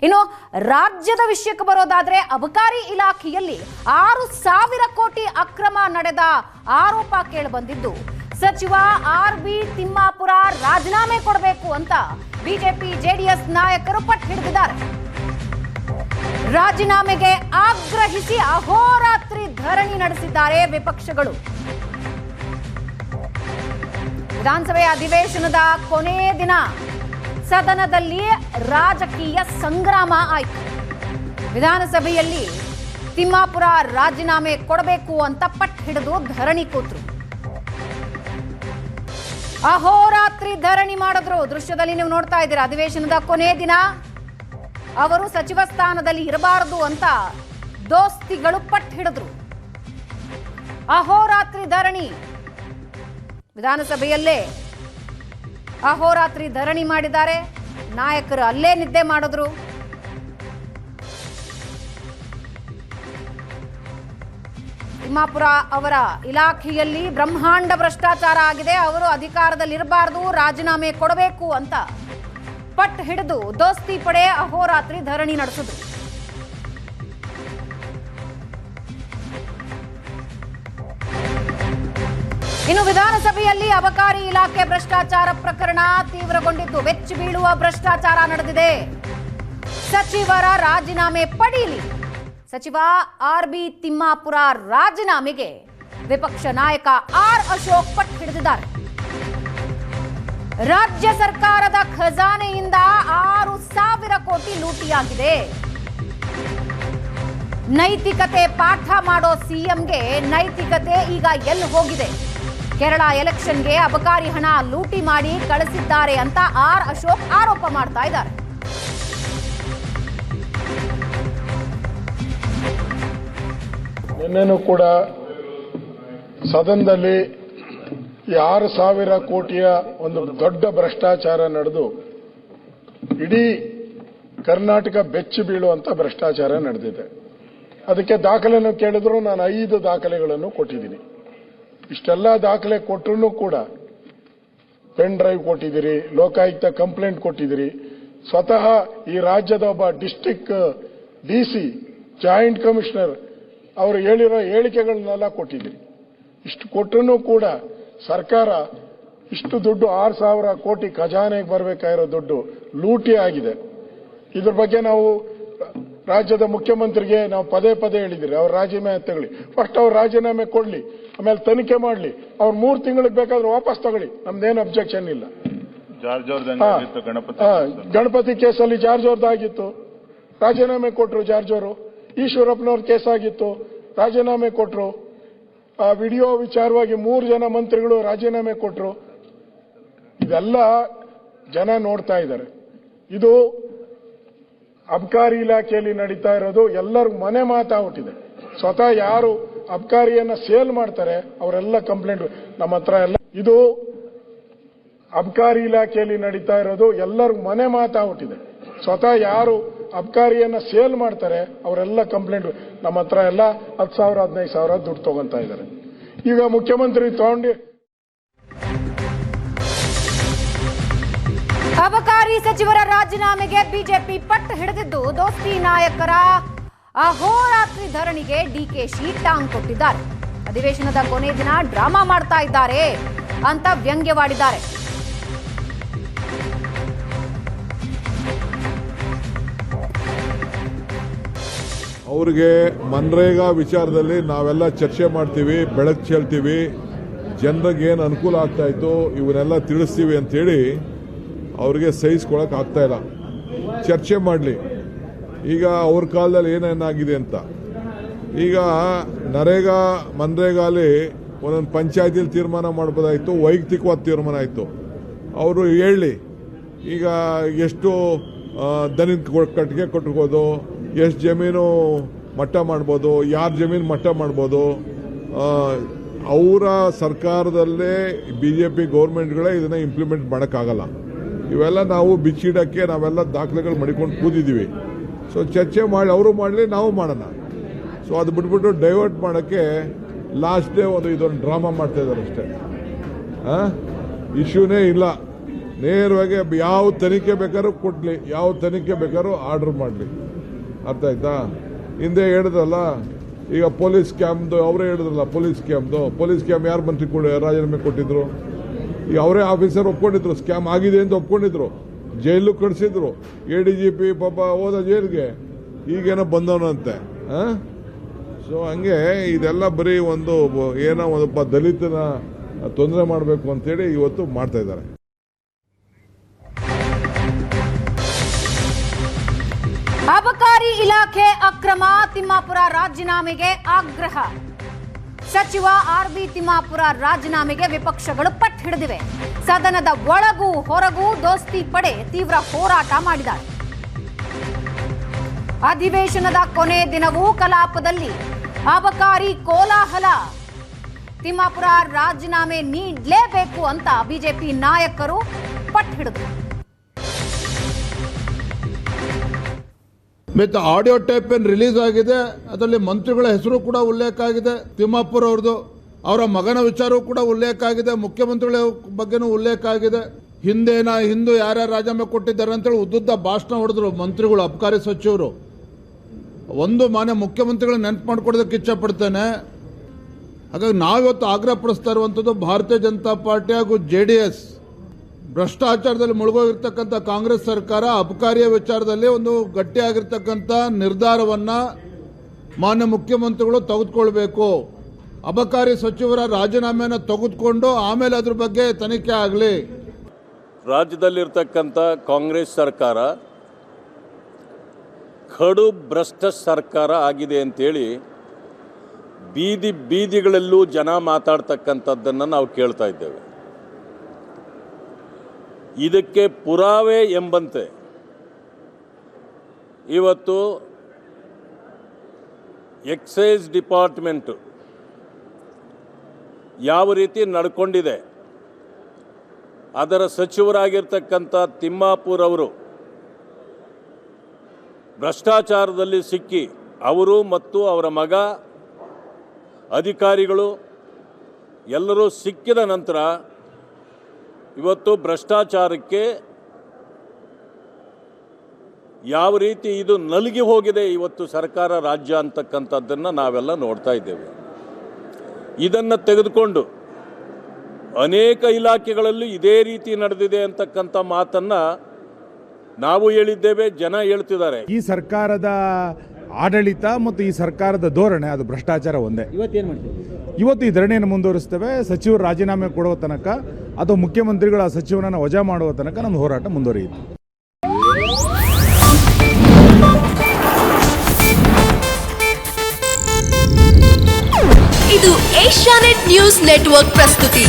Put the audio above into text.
ಇನ್ನು ರಾಜ್ಯದ ವಿಷಯಕ್ಕೆ ಬರೋದಾದ್ರೆ ಅಬಕಾರಿ ಇಲಾಖೆಯಲ್ಲಿ 6,000 ಕೋಟಿ ಅಕ್ರಮ ನಡೆದ ಆರೋಪ ಕೇಳಿಬಂದಿದ್ದು ಸಚಿವ ಆರ್.ಬಿ. ತಿಮ್ಮಾಪುರ ರಾಜೀನಾಮೆ ಕೊಡಬೇಕು ಅಂತ ಬಿಜೆಪಿ ಜೆಡಿಎಸ್ ನಾಯಕರು ಪಟ್ಟು ಹಿಡಿದಿದ್ದಾರೆ. ರಾಜೀನಾಮೆಗೆ ಆಗ್ರಹಿಸಿ ಅಹೋರಾತ್ರಿ ಧರಣಿ ನಡೆಸಿದ್ದಾರೆ ವಿಪಕ್ಷಗಳು. ವಿಧಾನಸಭೆ ಅಧಿವೇಶನದ ಕೊನೆಯ ದಿನ ಸದನದಲ್ಲಿ ರಾಜಕೀಯ ಸಂಗ್ರಾಮ ಆಯಿತು. ವಿಧಾನಸಭೆಯಲ್ಲಿ ತಿಮ್ಮಾಪುರ ರಾಜೀನಾಮೆ ಕೊಡಬೇಕು ಅಂತ ಪಟ್ಟು ಹಿಡಿದು ಧರಣಿ ಕೂತ್ರು. ಅಹೋರಾತ್ರಿ ಧರಣಿ ಮಾಡಿದ್ರು. ದೃಶ್ಯದಲ್ಲಿ ನೀವು ನೋಡ್ತಾ ಇದ್ದೀರಾ. ಅಧಿವೇಶನದ ಕೊನೆಯ ದಿನ ಅವರು ಸಚಿವ ಸ್ಥಾನದಲ್ಲಿ ಇರಬಾರದು ಅಂತ ದೋಸ್ತಿಗಳು ಪಟ್ಟು ಹಿಡಿದ್ರು. ಅಹೋರಾತ್ರಿ ಧರಣಿ ವಿಧಾನಸಭೆಯಲ್ಲೇ ಅಹೋರಾತ್ರಿ ಧರಣಿ ಮಾಡಿದ್ದಾರೆ. ನಾಯಕರು ಅಲ್ಲೇ ನಿದ್ದೆ ಮಾಡಿದ್ರು. ತಿಮ್ಮಾಪುರ ಅವರ ಇಲಾಖೆಯಲ್ಲಿ ಬ್ರಹ್ಮಾಂಡ ಭ್ರಷ್ಟಾಚಾರ ಆಗಿದೆ, ಅವರು ಅಧಿಕಾರದಲ್ಲಿರಬಾರದು, ರಾಜೀನಾಮೆ ಕೊಡಬೇಕು ಅಂತ ಪಟ್ಟು ಹಿಡಿದು ದೋಸ್ತಿ ಪಡೆ ಅಹೋರಾತ್ರಿ ಧರಣಿ ನಡೆಸಿದ್ರು. ಇನ್ನು ವಿಧಾನಸಭೆಯಲ್ಲಿ ಅಬಕಾರಿ ಇಲಾಖೆ ಭ್ರಷ್ಟಾಚಾರ ಪ್ರಕರಣ ತೀವ್ರಗೊಂಡಿದ್ದು ಬೆಚ್ಚಿ ಬೀಳುವ ಭ್ರಷ್ಟಾಚಾರ ನಡೆದಿದೆ. ಸಚಿವರ ರಾಜೀನಾಮೆ ಪಡೀಲಿ. ಸಚಿವ ಆರ್.ಬಿ. ತಿಮ್ಮಾಪುರ ರಾಜೀನಾಮೆಗೆ ವಿಪಕ್ಷ ನಾಯಕ ಆರ್. ಅಶೋಕ್ ಪಟ್ಟು ಹಿಡಿದಿದ್ದಾರೆ. ರಾಜ್ಯ ಸರ್ಕಾರದ ಖಜಾನೆಯಿಂದ 6,000 ಕೋಟಿ ಲೂಟಿಯಾಗಿದೆ. ನೈತಿಕತೆ ಪಾಠ ಮಾಡೋ ಸಿಎಂಗೆ ನೈತಿಕತೆ ಈಗ ಎಲ್ಲಿ ಹೋಗಿದೆ? ಕೇರಳ ಎಲೆಕ್ಷನ್ಗೆ ಅಬಕಾರಿ ಹಣ ಲೂಟಿ ಮಾಡಿ ಕಳಿಸಿದ್ದಾರೆ ಅಂತ ಆರ್. ಅಶೋಕ್ ಆರೋಪ ಮಾಡ್ತಾ ಇದ್ದಾರೆ. ನಿನ್ನೆನೂ ಕೂಡ ಸದನದಲ್ಲಿ 6,000 ಕೋಟಿಯ ಒಂದು ದೊಡ್ಡ ಭ್ರಷ್ಟಾಚಾರ ನಡೆದು ಇಡೀ ಕರ್ನಾಟಕ ಬೆಚ್ಚಿ ಬೀಳುವಂತ ಭ್ರಷ್ಟಾಚಾರ ನಡೆದಿದೆ. ಅದಕ್ಕೆ ದಾಖಲೆಯನ್ನು ಕೇಳಿದ್ರು ನಾನು 5 ದಾಖಲೆಗಳನ್ನು ಕೊಟ್ಟಿದ್ದೀನಿ. ಇಷ್ಟೆಲ್ಲ ದಾಖಲೆ ಕೊಟ್ಟರೂ ಕೂಡ ಪೆನ್ ಡ್ರೈವ್ ಕೊಟ್ಟಿದ್ದೀರಿ, ಲೋಕಾಯುಕ್ತ ಕಂಪ್ಲೇಂಟ್ ಕೊಟ್ಟಿದ್ದೀರಿ, ಸ್ವತಃ ಈ ರಾಜ್ಯದ ಒಬ್ಬ ಡಿಸ್ಟ್ರಿಕ್ಟ್ ಡಿಸಿ ಜಾಯಿಂಟ್ ಕಮಿಷನರ್ ಅವರು ಹೇಳಿರೋ ಹೇಳಿಕೆಗಳನ್ನೆಲ್ಲ ಕೊಟ್ಟಿದ್ದೀರಿ. ಇಷ್ಟು ಕೊಟ್ಟರೂ ಕೂಡ ಸರ್ಕಾರ ಇಷ್ಟು ದುಡ್ಡು 6,000 ಕೋಟಿ ಖಜಾನೆಗೆ ಬರಬೇಕಾಗಿರೋ ದುಡ್ಡು ಲೂಟಿ ಆಗಿದೆ. ಇದ್ರ ಬಗ್ಗೆ ನಾವು ರಾಜ್ಯದ ಮುಖ್ಯಮಂತ್ರಿಗೆ ನಾವು ಪದೇ ಪದೇ ಹೇಳಿದಿರಿ, ಅವ್ರು ರಾಜೀನಾಮೆ ತಗೊಳ್ಳಿ, ಫಸ್ಟ್ ಅವ್ರು ರಾಜೀನಾಮೆ ಕೊಡ್ಲಿ, ಆಮೇಲೆ ತನಿಖೆ ಮಾಡಲಿ, ಅವ್ರು 3 ತಿಂಗಳಿಗೆ ಬೇಕಾದ್ರೆ ವಾಪಸ್ ತಗೊಳ್ಳಿ, ನಮ್ದೇನು ಅಬ್ಜೆಕ್ಷನ್ ಇಲ್ಲ. ಗಣಪತಿ ಕೇಸಲ್ಲಿ ಜಾರ್ಜ್ ಅವ್ರದ್ದಾಗಿತ್ತು, ರಾಜೀನಾಮೆ ಕೊಟ್ರು. ಜಾರ್ಜ್ ಅವರು ಈಶ್ವರಪ್ಪನವ್ರ ಕೇಸ್ ಆಗಿತ್ತು, ರಾಜೀನಾಮೆ ಕೊಟ್ರು. ಆ ವಿಡಿಯೋ ವಿಚಾರವಾಗಿ 3 ಜನ ಮಂತ್ರಿಗಳು ರಾಜೀನಾಮೆ ಕೊಟ್ರು. ಇದೆಲ್ಲ ಜನ ನೋಡ್ತಾ ಇದ್ದಾರೆ. ಇದು ಅಬಕಾರಿ ಇಲಾಖೆಯಲ್ಲಿ ನಡೀತಾ ಇರೋದು ಎಲ್ಲರಿಗೂ ಮನೆ ಮಾತಾಗ್ಬಿಟ್ಟಿದೆ. ಸ್ವತಃ ಯಾರು ಅಬಕಾರಿಯನ್ನ ಸೇಲ್ ಮಾಡ್ತಾರೆ ಅವರೆಲ್ಲ ಕಂಪ್ಲೇಂಟ್ ನಮ್ಮ ಹತ್ರ ಎಲ್ಲ. ಇದು ಅಬಕಾರಿ ಇಲಾಖೆಯಲ್ಲಿ ನಡೀತಾ ಇರೋದು ಎಲ್ಲರಿಗೂ ಮನೆ ಮಾತಾಗ್ಬಿಟ್ಟಿದೆ. ಸ್ವತಃ ಯಾರು ಅಬಕಾರಿಯನ್ನ ಸೇಲ್ ಮಾಡ್ತಾರೆ ಅವರೆಲ್ಲ ಕಂಪ್ಲೇಂಟ್ ನಮ್ಮ ಹತ್ರ ಎಲ್ಲ 10,000 15,000 ದುಡ್ಡು ತಗೊಂತಾ ಇದ್ದಾರೆ. ಈಗ ಮುಖ್ಯಮಂತ್ರಿ ತಗೊಂಡು ಅಬಕಾರಿ ಸಚಿವರ ರಾಜೀನಾಮೆಗೆ ಬಿಜೆಪಿ ಪಟ್ಟು ಹಿಡಿದಿದ್ದು ದೋಸ್ತಿ ನಾಯಕರ ಅಹೋರಾತ್ರಿ ಧರಣಿಗೆ ಡಿಕೆಶಿ ಟಾಂಗ್ ಕೊಟ್ಟಿದ್ದಾರೆ. ಅಧಿವೇಶನದ ಕೊನೆ ದಿನ ಡ್ರಾಮಾ ಮಾಡ್ತಾ ಇದ್ದಾರೆ ಅಂತ ವ್ಯಂಗ್ಯವಾಡಿದ್ದಾರೆ. ಅವ್ರಿಗೆ ಮನ್ರೇಗಾ ವಿಚಾರದಲ್ಲಿ ನಾವೆಲ್ಲ ಚರ್ಚೆ ಮಾಡ್ತೀವಿ, ಬೆಳಕು ಚೆಲ್ತೀವಿ, ಜನರಿಗೆ ಏನು ಅನುಕೂಲ ಆಗ್ತಾ ಇತ್ತು ಇವನ್ನೆಲ್ಲ ತಿಳಿಸ್ತೀವಿ ಅಂತೇಳಿ ಅವ್ರಿಗೆ ಸಹಿಸ್ಕೊಳಕ್ ಆಗ್ತಾ ಇಲ್ಲ. ಚರ್ಚೆ ಮಾಡಲಿ ಈಗ ಅವ್ರ ಕಾಲದಲ್ಲಿ ಏನೇನಾಗಿದೆ ಅಂತ. ಈಗ ನರೇಗಾ ಮನ್ರೇಗಾಲಿ ಒಂದೊಂದು ಪಂಚಾಯತಿಲಿ ತೀರ್ಮಾನ ಮಾಡ್ಬೋದಾಯಿತು, ವೈಯಕ್ತಿಕವಾದ ತೀರ್ಮಾನ ಆಯಿತು. ಅವರು ಹೇಳಿ ಈಗ ಎಷ್ಟು ದನಿನ ಕಟ್ಟಿಗೆ ಕೊಟ್ಟಿರ್ಬೋದು, ಎಷ್ಟು ಜಮೀನು ಮಟ್ಟ ಮಾಡ್ಬೋದು, ಯಾರ ಜಮೀನು ಮಟ್ಟ ಮಾಡ್ಬೋದು. ಅವರ ಸರ್ಕಾರದಲ್ಲೇ ಬಿಜೆಪಿ ಗೌರ್ಮೆಂಟ್ಗಳೇ ಇದನ್ನ ಇಂಪ್ಲಿಮೆಂಟ್ ಮಾಡೋಕ್ಕಾಗಲ್ಲ. ಇವೆಲ್ಲ ನಾವು ಬಿಚ್ಚಿಡಕ್ಕೆ ನಾವೆಲ್ಲ ದಾಖಲೆಗಳು ಮಾಡಿಕೊಂಡು ಕೂತಿದ್ದೀವಿ. ಸೊ ಚರ್ಚೆ ಮಾಡಿ ಅವರು ಮಾಡಲಿ, ನಾವು ಮಾಡೋಣ. ಸೊ ಅದು ಬಿಟ್ಬಿಟ್ಟು ಡೈವರ್ಟ್ ಮಾಡೋಕ್ಕೆ ಲಾಸ್ಟ್ ಡೇ ಇದೊಂದು ಡ್ರಾಮಾ ಮಾಡ್ತಾ ಇದ್ದಾರೆ ಅಷ್ಟೇ. ಇಶ್ಯೂನೇ ಇಲ್ಲ. ನೇರವಾಗಿ ಯಾವ ತನಿಖೆ ಬೇಕಾದ್ರೂ ಕೊಡ್ಲಿ, ಯಾವ ತನಿಖೆ ಬೇಕಾದ್ರೂ ಆರ್ಡರ್ ಮಾಡಲಿ. ಅರ್ಥ ಆಯ್ತಾ? ಹಿಂದೆ ಹೇಳಿದ್ರಲ್ಲ, ಈಗ ಪೊಲೀಸ್ ಕ್ಯಾಂಪ್ದು ಅವರೇ ಹೇಳಿದ್ರಲ್ಲ, ಪೊಲೀಸ್ ಕ್ಯಾಂಪ್ ಯಾರು ಮಂತ್ರಿ ರಾಜೀನಾಮೆ ಕೊಟ್ಟಿದ್ರು? ಈಗ ಅವರೇ ಆಫೀಸರ್ ಒಪ್ಕೊಂಡಿದ್ರು, ಸ್ಕ್ಯಾಮ್ ಆಗಿದೆ ಅಂತ ಒಪ್ಕೊಂಡಿದ್ರು, ಜೈಲು ಕಳಿಸಿದ್ರು. ADGP ಪಾಪ ಹೋದ ಜೈಲ್ಗೆ, ಈಗೇನೋ ಬಂದವನಂತೆ. ಸೊ ಹಂಗೆ ಇದೆಲ್ಲ ಬರೀ ಏನೋ ಒಬ್ಬ ದಲಿತನ ತೊಂದರೆ ಮಾಡಬೇಕು ಅಂತೇಳಿ ಇವತ್ತು ಮಾಡ್ತಾ ಇದ್ದಾರೆ. ಅಬಕಾರಿ ಇಲಾಖೆ ಅಕ್ರಮ, ತಿಮ್ಮಾಪುರ ರಾಜೀನಾಮೆಗೆ ಆಗ್ರಹ. ಸಚಿವ RB ತಿಮ್ಮಾಪುರ ರಾಜೀನಾಮೆಗೆ ವಿಪಕ್ಷಗಳು ಪಟ್ಟು ಹಿಡಿದಿವೆ. ಸದನದ ಒಳಗೂ ಹೊರಗೂ ದೋಸ್ತಿ ಪಡೆ ತೀವ್ರ ಹೋರಾಟ ಮಾಡಿದ್ದಾರೆ. ಅಧಿವೇಶನದ ಕೊನೆ ದಿನವೂ ಕಲಾಪದಲ್ಲಿ ಅಬಕಾರಿ ಕೋಲಾಹಲ. ತಿಮ್ಮಾಪುರ ರಾಜೀನಾಮೆ ನೀಡಲೇಬೇಕು ಅಂತ ಬಿಜೆಪಿ ನಾಯಕರು ಪಟ್ಟು ಹಿಡಿದರು. ಮತ್ತು ಆಡಿಯೋ ಟೇಪ್ ಏನು ರಿಲೀಸ್ ಆಗಿದೆ, ಅದರಲ್ಲಿ ಮಂತ್ರಿಗಳ ಹೆಸರು ಕೂಡ ಉಲ್ಲೇಖ ಆಗಿದೆ. ತಿಮ್ಮಾಪುರ ಅವ್ರದ್ದು, ಅವರ ಮಗನ ವಿಚಾರವೂ ಕೂಡ ಉಲ್ಲೇಖ ಆಗಿದೆ. ಮುಖ್ಯಮಂತ್ರಿಗಳ ಬಗ್ಗೆನೂ ಉಲ್ಲೇಖ ಆಗಿದೆ. ಹಿಂದೂ ಯಾರ್ಯಾರು ರಾಜೀನಾಮೆ ಕೊಟ್ಟಿದ್ದಾರೆ ಅಂತೇಳಿ ಉದ್ದುದ್ದ ಭಾಷಣ ಹೊಡೆದ್ರು ಮಂತ್ರಿಗಳು, ಅಬಕಾರಿ ಸಚಿವರು. ಮಾನ್ಯ ಮುಖ್ಯಮಂತ್ರಿಗಳು ನೆನಪು ಮಾಡಿಕೊಡೋದಕ್ಕೆ ಇಚ್ಛೆ ಪಡ್ತೇನೆ. ಹಾಗಾಗಿ ನಾವಿವತ್ತು ಆಗ್ರಹ ಪಡಿಸ್ತಾ ಇರುವಂಥದ್ದು, ಭಾರತೀಯ ಜನತಾ ಪಾರ್ಟಿ ಹಾಗೂ JDS ಭ್ರಷ್ಟಾಚಾರದಲ್ಲಿ ಮುಳುಗೋಗಿರ್ತಕ್ಕಂಥ ಕಾಂಗ್ರೆಸ್ ಸರ್ಕಾರ ಅಬಕಾರಿಯ ವಿಚಾರದಲ್ಲಿ ಒಂದು ಗಟ್ಟಿಯಾಗಿರ್ತಕ್ಕಂಥ ನಿರ್ಧಾರವನ್ನ ಮಾನ್ಯ ಮುಖ್ಯಮಂತ್ರಿಗಳು ತೆಗೆದುಕೊಳ್ಬೇಕು. ಅಬಕಾರಿ ಸಚಿವರ ರಾಜೀನಾಮೆಯನ್ನು ತೆಗೆದುಕೊಂಡು ಆಮೇಲೆ ಅದ್ರ ಬಗ್ಗೆ ತನಿಖೆ ಆಗಲಿ. ರಾಜ್ಯದಲ್ಲಿರ್ತಕ್ಕಂಥ ಕಾಂಗ್ರೆಸ್ ಸರ್ಕಾರ ಕಡು ಭ್ರಷ್ಟ ಸರ್ಕಾರ ಆಗಿದೆ ಅಂತೇಳಿ ಬೀದಿಗಳಲ್ಲೂ ಜನ ಮಾತಾಡ್ತಕ್ಕಂಥದ್ದನ್ನು ನಾವು ಕೇಳ್ತಾ ಇದ್ದೇವೆ. ಇದಕ್ಕೆ ಪುರಾವೆ ಎಂಬಂತೆ ಇವತ್ತು ಎಕ್ಸೈಸ್ ಡಿಪಾರ್ಟ್ಮೆಂಟು ಯಾವ ರೀತಿ ನಡ್ಕೊಂಡಿದೆ, ಅದರ ಸಚಿವರಾಗಿರ್ತಕ್ಕಂಥ ತಿಮ್ಮಾಪುರ್ ಅವರು ಭ್ರಷ್ಟಾಚಾರದಲ್ಲಿ ಸಿಕ್ಕಿ ಅವರು ಮತ್ತು ಅವರ ಮಗ ಅಧಿಕಾರಿಗಳು ಎಲ್ಲರೂ ಸಿಕ್ಕಿದ ನಂತರ ಇವತ್ತು ಭ್ರಷ್ಟಾಚಾರಕ್ಕೆ ಯಾವ ರೀತಿ ಇದು ನಲುಗಿ ಹೋಗಿದೆ ಇವತ್ತು ಸರ್ಕಾರ, ರಾಜ್ಯ ಅಂತಕ್ಕಂಥದ್ದನ್ನು ನಾವೆಲ್ಲ ನೋಡ್ತಾ ಇದ್ದೇವೆ. ಇದನ್ನು ತೆಗೆದುಕೊಂಡು ಅನೇಕ ಇಲಾಖೆಗಳಲ್ಲೂ ಇದೇ ರೀತಿ ನಡೆದಿದೆ ಅಂತಕ್ಕಂಥ ಮಾತನ್ನು ನಾವು ಹೇಳಿದ್ದೇವೆ, ಜನ ಹೇಳ್ತಿದ್ದಾರೆ. ಈ ಸರ್ಕಾರದ ಆಡಳಿತ ಮತ್ತು ಈ ಸರ್ಕಾರದ ಧೋರಣೆ ಅದು ಭ್ರಷ್ಟಾಚಾರ ಒಂದೇ. ಇವತ್ತು ಈ ಧರಣಿಯನ್ನು ಮುಂದುವರಿಸ್ತೇವೆ. ಸಚಿವರು ರಾಜೀನಾಮೆ ಕೊಡುವ ತನಕ ಅಥವಾ ಮುಖ್ಯಮಂತ್ರಿಗಳ ಸಚಿವನನ್ನು ವಜಾ ಮಾಡುವ ತನಕ ನಮ್ಮ ಹೋರಾಟ ಮುಂದುವರಿಯಿತು. ಇದು ಏಷ್ಯಾನೆಟ್ ನ್ಯೂಸ್ ನೆಟ್ವರ್ಕ್ ಪ್ರಸ್ತುತಿ.